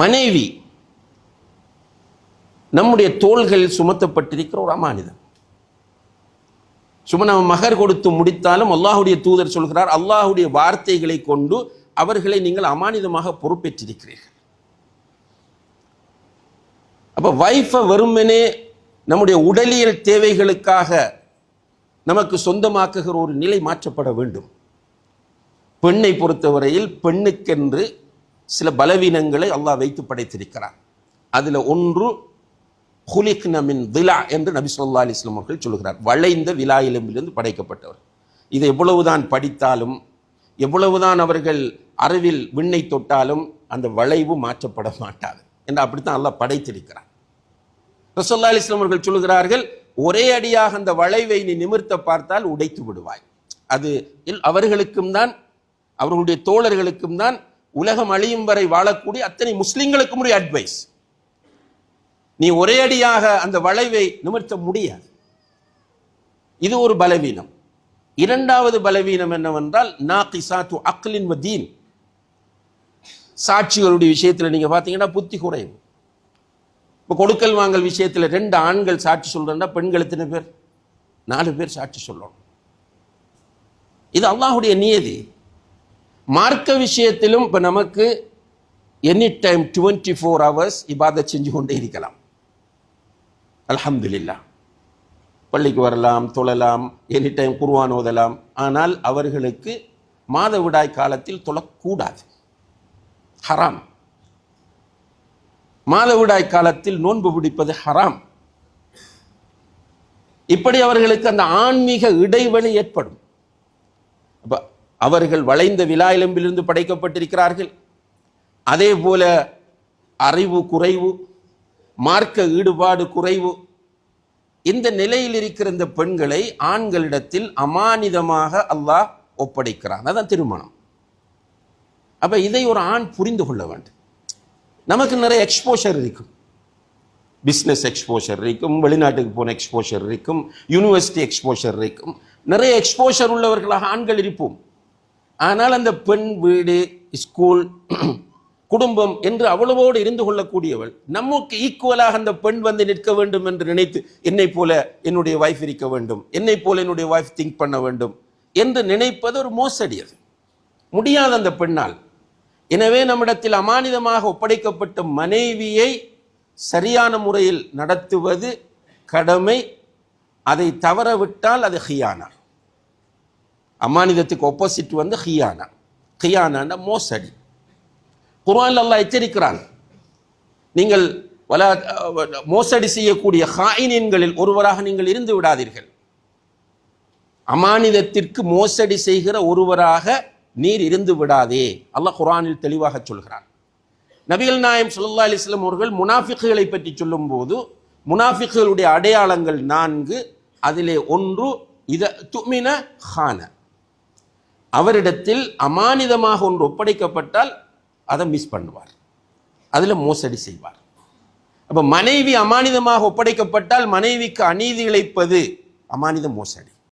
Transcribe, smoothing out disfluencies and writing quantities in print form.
மனைவி நம்முடைய தோள்களில் சுமத்தப்பட்டிருக்கிற ஒரு அமானிதம். சும்மா நம்ம மகர் கொடுத்து முடித்தாலும் அல்லாஹுடைய தூதர் சொல்கிறார், அல்லாஹுடைய வார்த்தைகளை கொண்டு அவர்களை நீங்கள் அமானிதமாக பொறுப்பேற்றிருக்கிறீர்கள். அப்ப வைஃபை வெறுமனே நம்முடைய உடலியல் தேவைகளுக்காக நமக்கு சொந்தமாக்குகிற ஒரு நிலை மாற்றப்பட வேண்டும். பெண்ணை பொறுத்தவரையில் பெண்ணுக்கென்று சில பலவீனங்களை அல்லாஹ் வைத்து படைத்திருக்கிறார். அதில் ஒன்று ஹுலிக்ன மின் திலா என்று நபி ஸல்லல்லாஹு அலைஹி வஸல்லம் அவர்கள் சொல்கிறார். வளைந்த விலா எலும்பிலிருந்து படைக்கப்பட்டவர். இதை எவ்வளவுதான் படித்தாலும் எவ்வளவுதான் அவர்கள் அறிவில் விண்ணை தொட்டாலும் அந்த வளைவு மாற்றப்பட மாட்டாது என்று அப்படித்தான் அல்லாஹ் படைத்திருக்கிறார். ரசூலுல்லாஹி அலைஹி வஸல்லம் அவர்கள் சொல்கிறார்கள், ஒரே அடியாக அந்த வளைவை நீ நிமிர்த்த பார்த்தால் உடைத்து விடுவாய். அது அவர்களுக்கும் தான் அவர்களுடைய தோழர்களுக்கும் தான் உலகம் அழியும் வரை வாழக்கூடிய அத்தனை முஸ்லிம்களுக்கும் ஒரு அட்வைஸ். நீ ஒரே அடியாக அந்த வளைவை நிமிர்த்த முடியாது. இது ஒரு பலவீனம். இரண்டாவது பலவீனம் என்னவென்றால் நாகிசாத்து அக்லின் வ தீன். சாட்சிகளுடைய விஷயத்தில் நீங்க பார்த்தீங்கன்னா புத்தி குறைவு. இப்போ கொடுக்கல் வாங்கல் விஷயத்தில் 2 ஆண்கள் சாட்சி சொல்றா, பெண்கள் எத்தனை பேர்? 4 பேர் சாட்சி சொல்லணும். இது அல்லாஹ்வுடைய நியதி. மார்க்க விஷயத்திலும் இப்போ நமக்கு எனி டைம் 24 hours இபாதத் செஞ்சு கொண்டே இருக்கலாம். அல்ஹம்துலில்லாஹ். பள்ளிக்கு வரலாம், தொழலாம், எனி டைம் குர்ஆன் ஓதலாம். ஆனால் அவர்களுக்கு மாதவிடாய் காலத்தில் தொழக்கூடாது, ஹராம். மாதவிடாய் காலத்தில் நோன்பு பிடிப்பது ஹராம். இப்படி அவர்களுக்கு அந்த ஆன்மீக இடைவெளி ஏற்படும். அவர்கள் வளைந்த விலா எலும்பிலிருந்து படைக்கப்பட்டிருக்கிறார்கள். அதே போல அறிவு குறைவு, மார்க்க ஈடுபாடு குறைவு. இந்த நிலையில் இருக்கிற இந்த பெண்களை ஆண்களிடத்தில் அமானிதமாக அல்லாஹ் ஒப்படைக்கிறான். அதான் திருமணம். அப்ப இதை ஒரு ஆண் புரிந்து கொள்ள வேண்டும். நமக்கு நிறைய எக்ஸ்போஷர் இருக்கும். பிஸ்னஸ் எக்ஸ்போஷர் இருக்கும், வெளிநாட்டுக்கு போன எக்ஸ்போஷர் இருக்கும், யூனிவர்சிட்டி எக்ஸ்போஷர் இருக்கும். நிறைய எக்ஸ்போஷர் உள்ளவர்களாக ஆண்கள் இருப்போம். ஆனால் அந்த பெண் வீடு, ஸ்கூல், குடும்பம் என்று அவ்வளவோடு இருந்து கொள்ளக்கூடியவள் நமக்கு ஈக்குவலாக அந்த பெண் வந்து நிற்க வேண்டும் என்று நினைத்து, என்னை போல என்னுடைய வைஃப் இருக்க வேண்டும், என்னை போல என்னுடைய வைஃப் திங்க் பண்ண வேண்டும் என்று நினைப்பது ஒரு மோசடி. அது முடியாது அந்த பெண்ணால். எனவே நம்மிடத்தில் அமானிதமாக ஒப்படைக்கப்பட்ட மனைவியை சரியான முறையில் நடத்துவது கடமை. அதை தவறவிட்டால் அது ஹியானா. அமானிதத்துக்கு ஆப்போசிட் வந்து ஹியானா. ஹியானா மோசடி. குர்ஆன்ல அல்லாஹ் எச்சரிக்கிறான், நீங்கள் மோசடி செய்யக்கூடிய ஹாயினின்களில் ஒருவராக நீங்கள் இருந்து விடாதீர்கள். அமானிதத்திற்கு மோசடி செய்கிற ஒருவராக நீர் இருந்து விடாதே. அல்லாஹ் குர்ஆனில் தெளிவாக சொல்கிறான். நபிகள் நாயகம் ஸல்லல்லாஹு அலைஹி வஸல்லம் அவர்கள் முனாஃபிக்குகளை பற்றி சொல்லும் போது முனாஃபிக்குகளுடைய அடையாளங்கள் 4. அதிலே ஒன்று இத துமின ஹான. அவரிடத்தில் அமானிதமாக ஒன்று ஒப்படைக்கப்பட்டால் அதை மிஸ் பண்ணுவார், அதில் மோசடி செய்வார். அப்ப மனைவி அமானிதமாக ஒப்படைக்கப்பட்டால் மனைவிக்கு அநீதி இழைப்பது அமானித மோசடி.